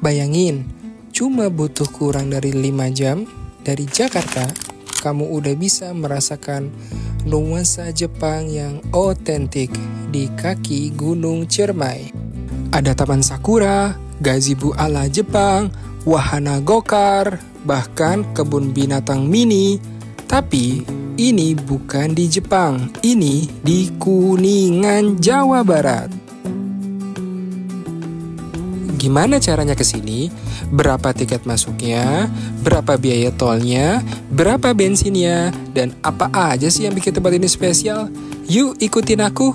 Bayangin, cuma butuh kurang dari 5 jam dari Jakarta, kamu udah bisa merasakan nuansa Jepang yang otentik di kaki Gunung Ciremai. Ada taman sakura, gazebo ala Jepang, wahana go-kart, bahkan kebun binatang mini. Tapi ini bukan di Jepang, ini di Kuningan, Jawa Barat. Gimana caranya ke sini? Berapa tiket masuknya? Berapa biaya tolnya? Berapa bensinnya? Dan apa aja sih yang bikin tempat ini spesial? Yuk ikutin aku.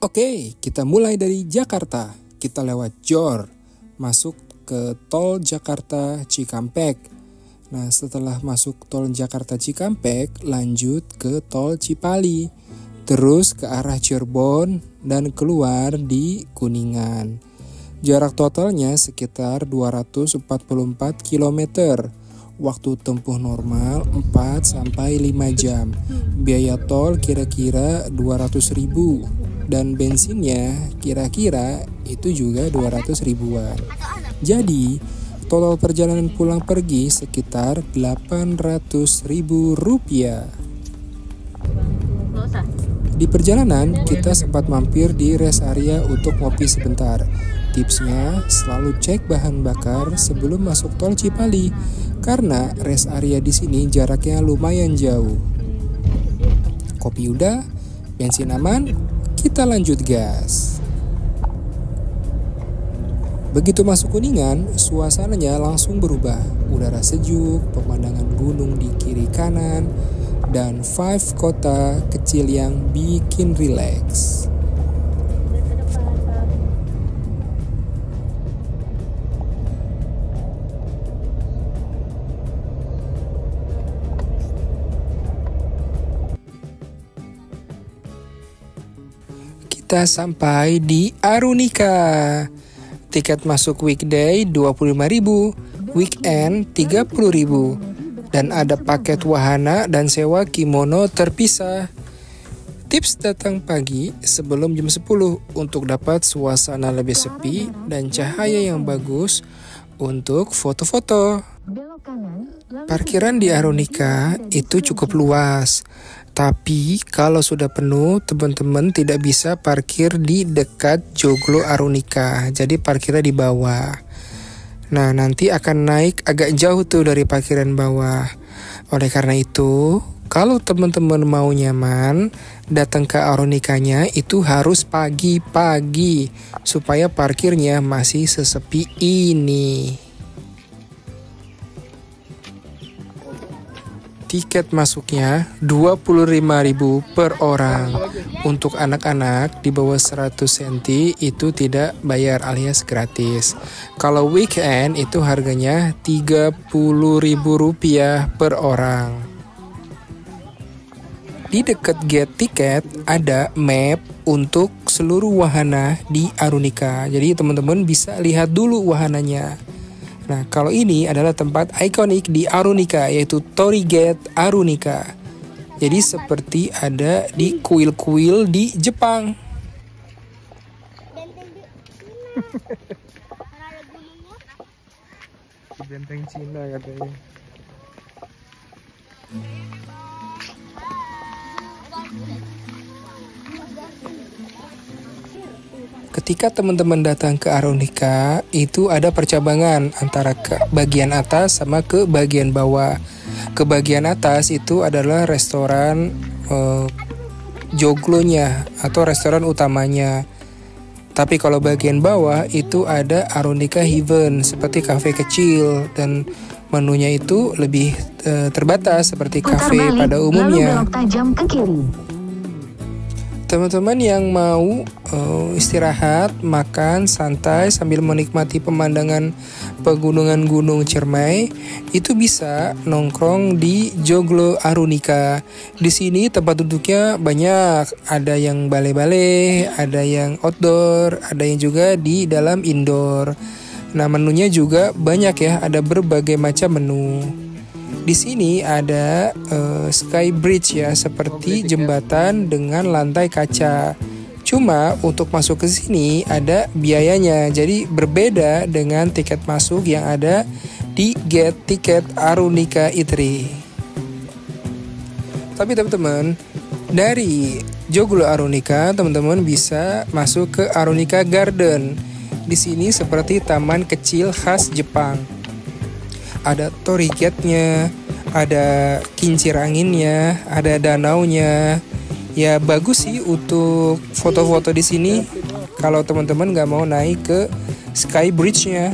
Oke, kita mulai dari Jakarta. Kita lewat JOR, masuk ke tol Jakarta Cikampek. Nah, setelah masuk tol Jakarta Cikampek, lanjut ke tol Cipali, terus ke arah Cirebon dan keluar di Kuningan. Jarak totalnya sekitar 244 km. Waktu tempuh normal 4-5 jam. Biaya tol kira-kira 200.000 dan bensinnya kira-kira itu juga 200 ribuan. Jadi, total perjalanan pulang pergi sekitar 800.000 rupiah. Di perjalanan, kita sempat mampir di rest area untuk ngopi sebentar. Tipsnya, selalu cek bahan bakar sebelum masuk tol Cipali, karena rest area di sini jaraknya lumayan jauh. Kopi udah, bensin aman, kita lanjut gas. Begitu masuk Kuningan, suasananya langsung berubah. Udara sejuk, pemandangan gunung di kiri kanan, dan vibe kota kecil yang bikin rileks. Kita sampai di Arunika. Tiket masuk weekday 25.000, weekend 30.000, dan ada paket wahana dan sewa kimono terpisah. Tips datang pagi sebelum jam 10 untuk dapat suasana lebih sepi dan cahaya yang bagus untuk foto-foto. Parkiran di Arunika itu cukup luas. Tapi kalau sudah penuh, teman-teman tidak bisa parkir di dekat Joglo Arunika. Jadi parkirnya di bawah. Nah, nanti akan naik agak jauh tuh dari parkiran bawah. Oleh karena itu, kalau teman-teman mau nyaman, datang ke Arunikanya itu harus pagi-pagi supaya parkirnya masih sesepi ini. Tiket masuknya 25.000 per orang. Untuk anak-anak di bawah 100 cm itu tidak bayar alias gratis. Kalau weekend itu harganya 30.000 rupiah per orang. Di dekat gate tiket ada map untuk seluruh wahana di Arunika. Jadi teman-teman bisa lihat dulu wahananya. Nah, kalau ini adalah tempat ikonik di Arunika, yaitu Torii Gate Arunika. Jadi seperti ada di kuil-kuil di Jepang. Benteng Cina katanya. Ketika teman-teman datang ke Arunika, itu ada percabangan antara ke bagian atas sama ke bagian bawah. Ke bagian atas itu adalah restoran joglonya atau restoran utamanya. Tapi kalau bagian bawah itu ada Arunika Heaven, seperti kafe kecil, dan menunya itu lebih terbatas seperti kafe pada umumnya. Lalu belok tajam ke kiri. Teman-teman yang mau istirahat, makan, santai sambil menikmati pemandangan pegunungan Gunung Ciremai, itu bisa nongkrong di Joglo Arunika. Di sini tempat duduknya banyak, ada yang bale-bale, ada yang outdoor, ada yang juga di dalam indoor. Nah, menunya juga banyak ya, ada berbagai macam menu. Di sini ada sky bridge ya, seperti jembatan dengan lantai kaca. Cuma untuk masuk ke sini ada biayanya, jadi berbeda dengan tiket masuk yang ada di Get Tiket Arunika Eatery. Tapi teman-teman, dari Joglo Arunika, teman-teman bisa masuk ke Arunika Garden. Di sini seperti taman kecil khas Jepang. Ada torii gate-nya, ada kincir anginnya, ada danaunya. Ya bagus sih untuk foto-foto di sini. Kalau teman-teman nggak mau naik ke Sky Bridge-nya.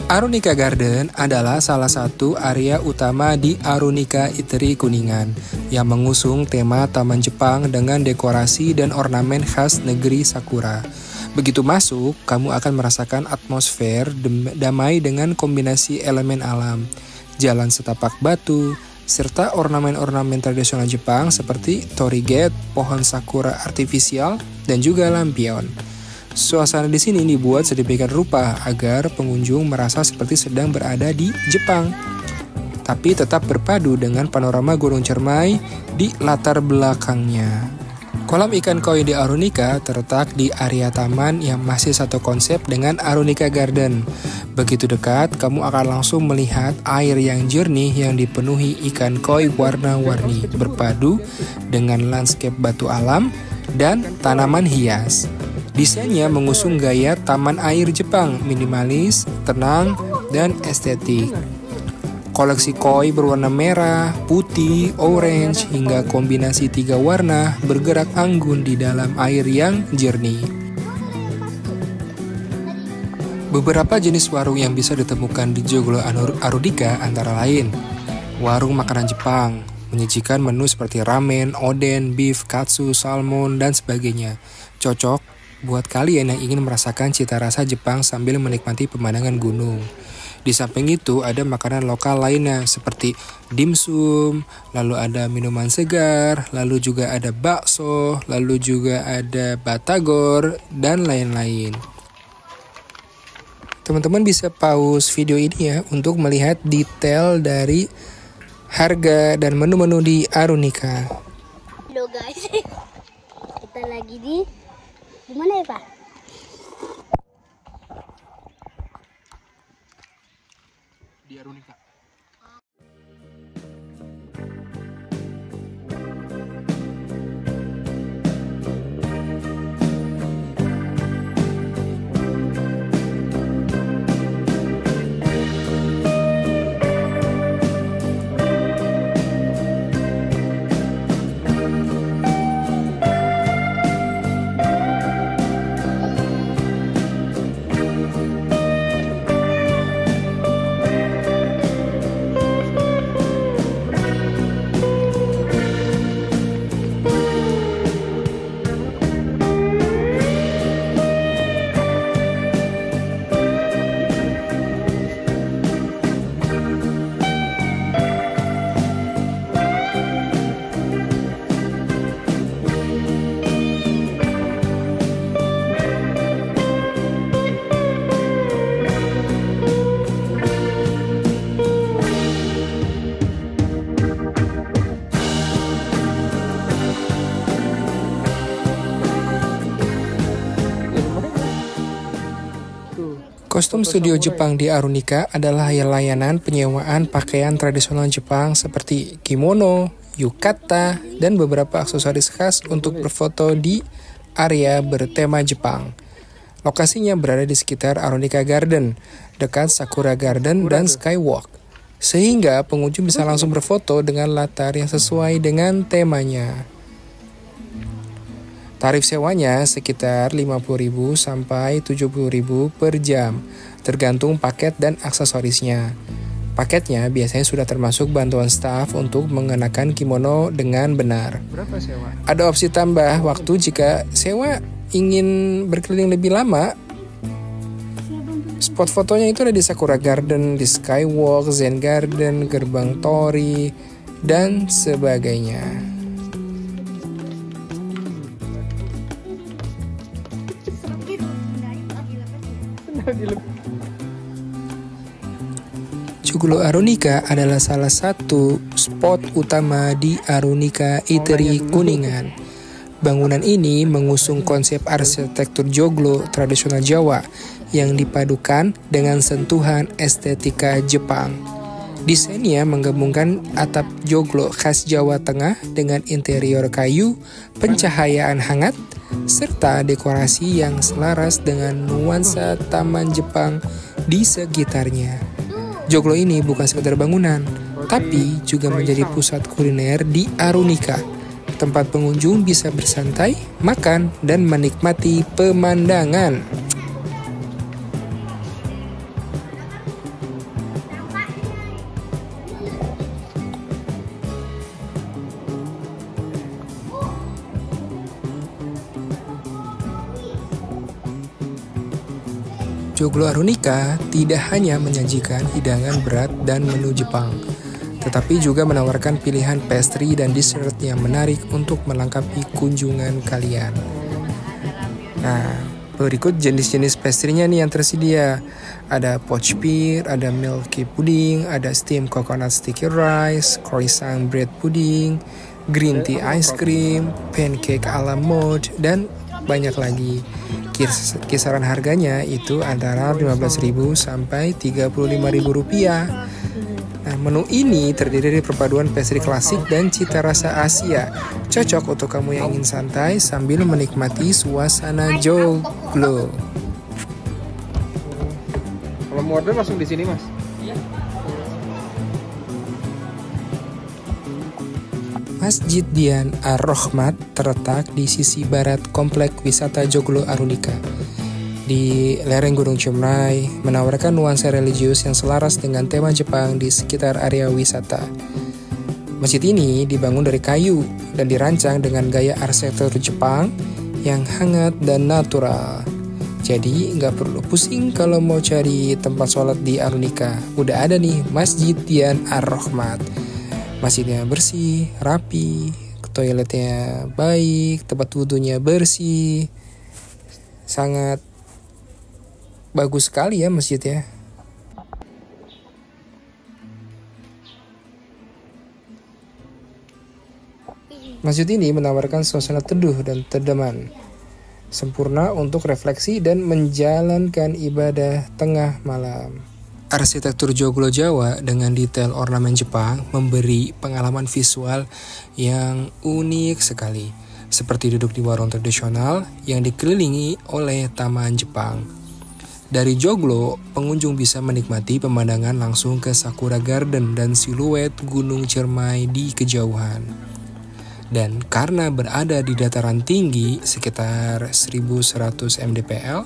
Arunika Garden adalah salah satu area utama di Arunika Eatery Kuningan yang mengusung tema Taman Jepang dengan dekorasi dan ornamen khas negeri Sakura. Begitu masuk, kamu akan merasakan atmosfer damai dengan kombinasi elemen alam, jalan setapak batu, serta ornamen-ornamen tradisional Jepang seperti torii gate, pohon sakura artifisial, dan juga lampion. Suasana di sini dibuat sedemikian rupa agar pengunjung merasa seperti sedang berada di Jepang, tapi tetap berpadu dengan panorama Gunung Cermai di latar belakangnya. Kolam ikan koi di Arunika terletak di area taman yang masih satu konsep dengan Arunika Garden. Begitu dekat, kamu akan langsung melihat air yang jernih yang dipenuhi ikan koi warna-warni berpadu dengan landscape batu alam dan tanaman hias. Desainnya mengusung gaya taman air Jepang, minimalis, tenang, dan estetik. Koleksi koi berwarna merah, putih, orange, hingga kombinasi 3 warna bergerak anggun di dalam air yang jernih. Beberapa jenis warung yang bisa ditemukan di Joglo Arunika antara lain warung makanan Jepang, menyajikan menu seperti ramen, oden, beef, katsu, salmon, dan sebagainya. Cocok buat kalian yang ingin merasakan cita rasa Jepang sambil menikmati pemandangan gunung. Di samping itu ada makanan lokal lainnya seperti dimsum, lalu ada minuman segar, lalu juga ada bakso, lalu juga ada batagor, dan lain-lain. Teman-teman bisa pause video ini ya untuk melihat detail dari harga dan menu-menu di Arunika. Halo guys, kita lagi di mana ya Pak? Di Arunika. Kostum studio Jepang di Arunika adalah layanan penyewaan pakaian tradisional Jepang seperti kimono, yukata, dan beberapa aksesoris khas untuk berfoto di area bertema Jepang. Lokasinya berada di sekitar Arunika Garden, dekat Sakura Garden dan Skywalk, sehingga pengunjung bisa langsung berfoto dengan latar yang sesuai dengan temanya. Tarif sewanya sekitar 50.000 sampai 70.000 per jam, tergantung paket dan aksesorisnya. Paketnya biasanya sudah termasuk bantuan staf untuk mengenakan kimono dengan benar. Berapa sewa? Ada opsi tambah waktu jika sewa ingin berkeliling lebih lama. Spot fotonya itu ada di Sakura Garden, di Skywalk, Zen Garden, Gerbang Torii, dan sebagainya. Joglo Arunika adalah salah satu spot utama di Arunika Eatery Kuningan. Bangunan ini mengusung konsep arsitektur joglo tradisional Jawa yang dipadukan dengan sentuhan estetika Jepang. Desainnya menggabungkan atap joglo khas Jawa Tengah dengan interior kayu, pencahayaan hangat, serta dekorasi yang selaras dengan nuansa taman Jepang di sekitarnya. Joglo ini bukan sekedar bangunan, tapi juga menjadi pusat kuliner di Arunika. Tempat pengunjung bisa bersantai, makan, dan menikmati pemandangan. Joglo Arunika tidak hanya menyajikan hidangan berat dan menu Jepang, tetapi juga menawarkan pilihan pastry dan dessert yang menarik untuk melengkapi kunjungan kalian. Nah, berikut jenis-jenis pastry-nya nih yang tersedia. Ada poached pear, ada milky pudding, ada steamed coconut sticky rice, croissant bread pudding, green tea ice cream, pancake ala mode, dan banyak lagi. Kisaran harganya itu antara 15.000 sampai 35.000 rupiah. Nah, menu ini terdiri dari perpaduan pastry klasik dan cita rasa Asia. Cocok untuk kamu yang ingin santai sambil menikmati suasana joglo. Kalau mau order langsung di sini, Mas. Masjid Dian Ar-Rahmat terletak di sisi barat komplek wisata Joglo Arunika. Di lereng Gunung Ciremai, menawarkan nuansa religius yang selaras dengan tema Jepang di sekitar area wisata. Masjid ini dibangun dari kayu dan dirancang dengan gaya arsitektur Jepang yang hangat dan natural. Jadi nggak perlu pusing kalau mau cari tempat sholat di Arunika. Udah ada nih Masjid Dian Ar-Rahmat. Masjidnya bersih, rapi, toiletnya baik, tempat wudhunya bersih. Sangat bagus sekali ya masjidnya. Masjid ini menawarkan suasana teduh dan tedeman, sempurna untuk refleksi dan menjalankan ibadah tengah malam. Arsitektur joglo Jawa dengan detail ornamen Jepang memberi pengalaman visual yang unik sekali, seperti duduk di warung tradisional yang dikelilingi oleh taman Jepang. Dari joglo, pengunjung bisa menikmati pemandangan langsung ke Sakura Garden dan siluet Gunung Ciremai di kejauhan. Dan karena berada di dataran tinggi sekitar 1100 mdpl,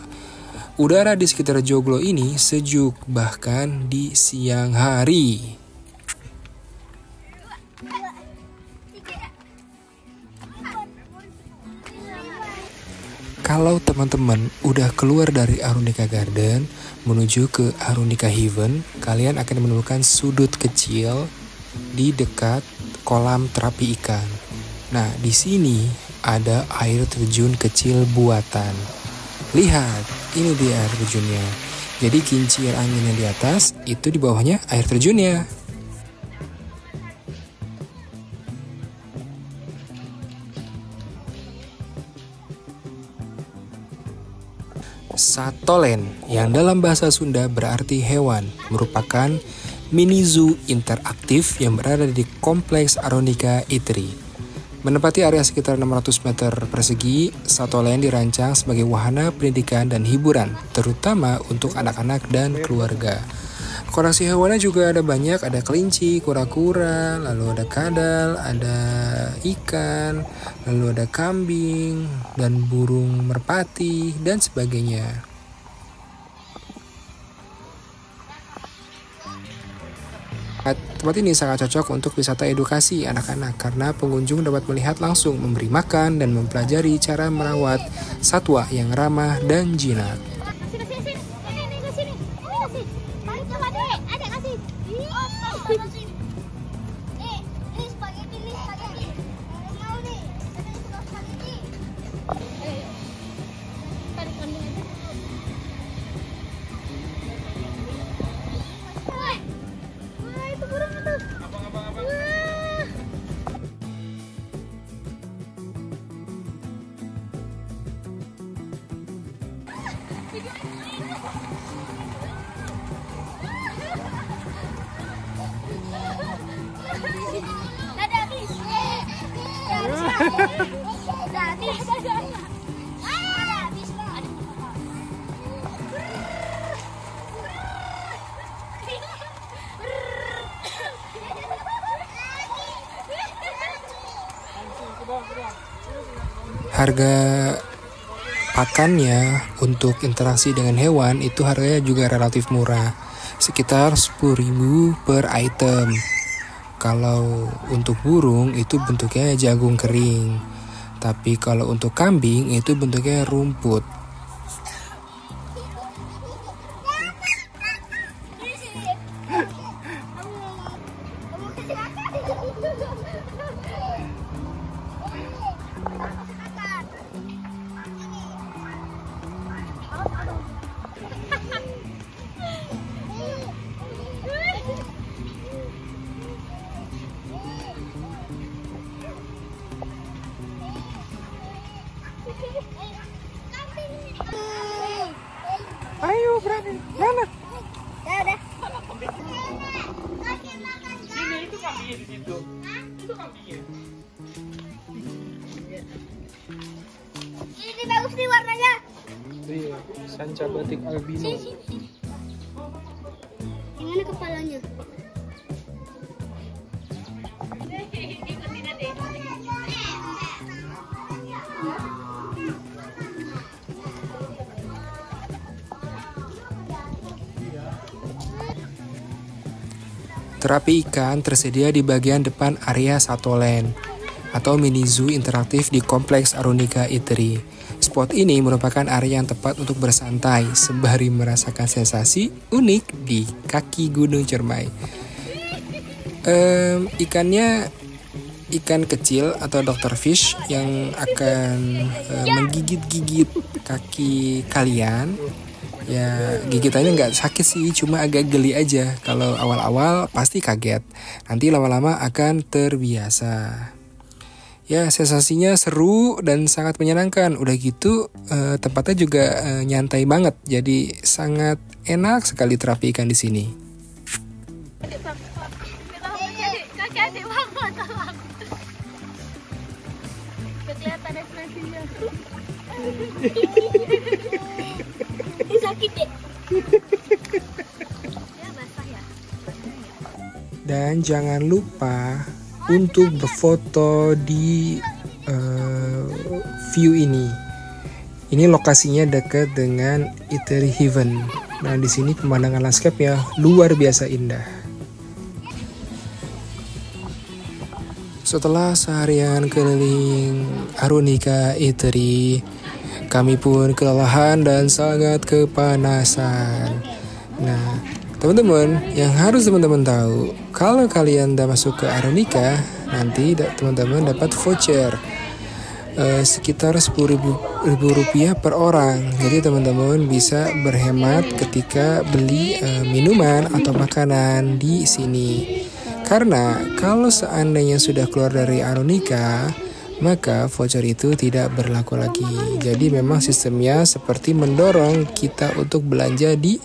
udara di sekitar joglo ini sejuk bahkan di siang hari. Kalau teman-teman udah keluar dari Arunika Garden menuju ke Arunika Heaven, kalian akan menemukan sudut kecil di dekat kolam terapi ikan. Nah, di sini ada air terjun kecil buatan. Lihat, ini dia air terjunnya. Jadi kincir angin yang di atas, itu di bawahnya air terjunnya. Satolen, yang dalam bahasa Sunda berarti hewan, merupakan mini zoo interaktif yang berada di kompleks Arunika Eatery. Menempati area sekitar 600 meter persegi, Satolen dirancang sebagai wahana pendidikan dan hiburan, terutama untuk anak-anak dan keluarga. Koleksi hewannya juga ada banyak, ada kelinci, kura-kura, lalu ada kadal, ada ikan, lalu ada kambing, dan burung merpati, dan sebagainya. Tempat ini sangat cocok untuk wisata edukasi anak-anak karena pengunjung dapat melihat langsung, memberi makan, dan mempelajari cara merawat satwa yang ramah dan jinak. Harga pakannya untuk interaksi dengan hewan itu harganya juga relatif murah, sekitar 10.000 per item. Kalau untuk burung itu bentuknya jagung kering, tapi kalau untuk kambing itu bentuknya rumput. Ayo berani. Mana? Ya udah. Ini itu kambingnya di situ. Itu kambingnya. Ini bagus nih warnanya. Iya, sanca batik albino. Gimana kepalanya? Terapi ikan tersedia di bagian depan area Satoland atau mini zoo interaktif di Kompleks Arunika Eatery. Spot ini merupakan area yang tepat untuk bersantai sembari merasakan sensasi unik di kaki Gunung Cermai. Ikannya ikan kecil atau Dr. Fish yang akan menggigit-gigit kaki kalian. Ya, gigitannya nggak sakit sih, cuma agak geli aja. Kalau awal-awal pasti kaget, nanti lama-lama akan terbiasa. Ya, sensasinya seru dan sangat menyenangkan. Udah gitu, tempatnya juga nyantai banget. Jadi sangat enak sekali terapi ikan di sini. Kelihatan ekspresinya. Sakit deh. Ya basah ya. Dan jangan lupa untuk berfoto di view ini. Ini lokasinya dekat dengan Eatery Heaven. Nah, di sini pemandangan landscape-nya luar biasa indah. Setelah seharian keliling Arunika Eatery, kami pun kelelahan dan sangat kepanasan. Nah, teman-teman, yang harus teman-teman tahu, kalau kalian udah masuk ke Arunika, nanti teman-teman dapat voucher sekitar Rp10.000 per orang. Jadi teman-teman bisa berhemat ketika beli minuman atau makanan di sini. Karena kalau seandainya sudah keluar dari Arunika, maka voucher itu tidak berlaku lagi. Jadi memang sistemnya seperti mendorong kita untuk belanja di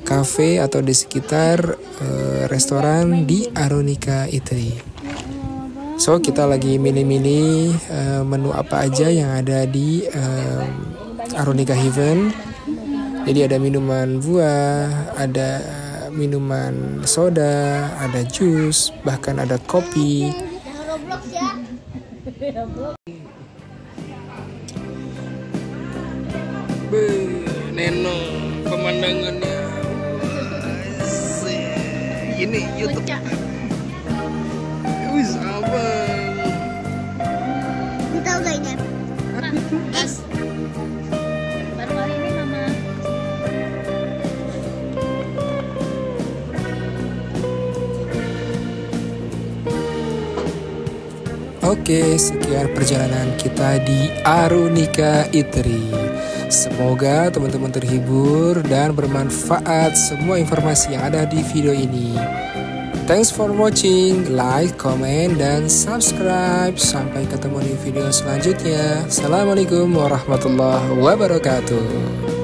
kafe atau di sekitar restoran di Arunika Eatery. So, kita lagi milih-milih menu apa aja yang ada di Arunika Heaven. Jadi ada minuman buah, ada minuman soda, ada jus, bahkan ada kopi. Neno pemandangannya. Ini YouTube. Wis abang. Tahu gak ini? Baru kali ini mama. Oke, sekian perjalanan kita di Arunika Eatery. Semoga teman-teman terhibur dan bermanfaat semua informasi yang ada di video ini. Thanks for watching, like, comment, dan subscribe. Sampai ketemu di video selanjutnya. Assalamualaikum warahmatullahi wabarakatuh.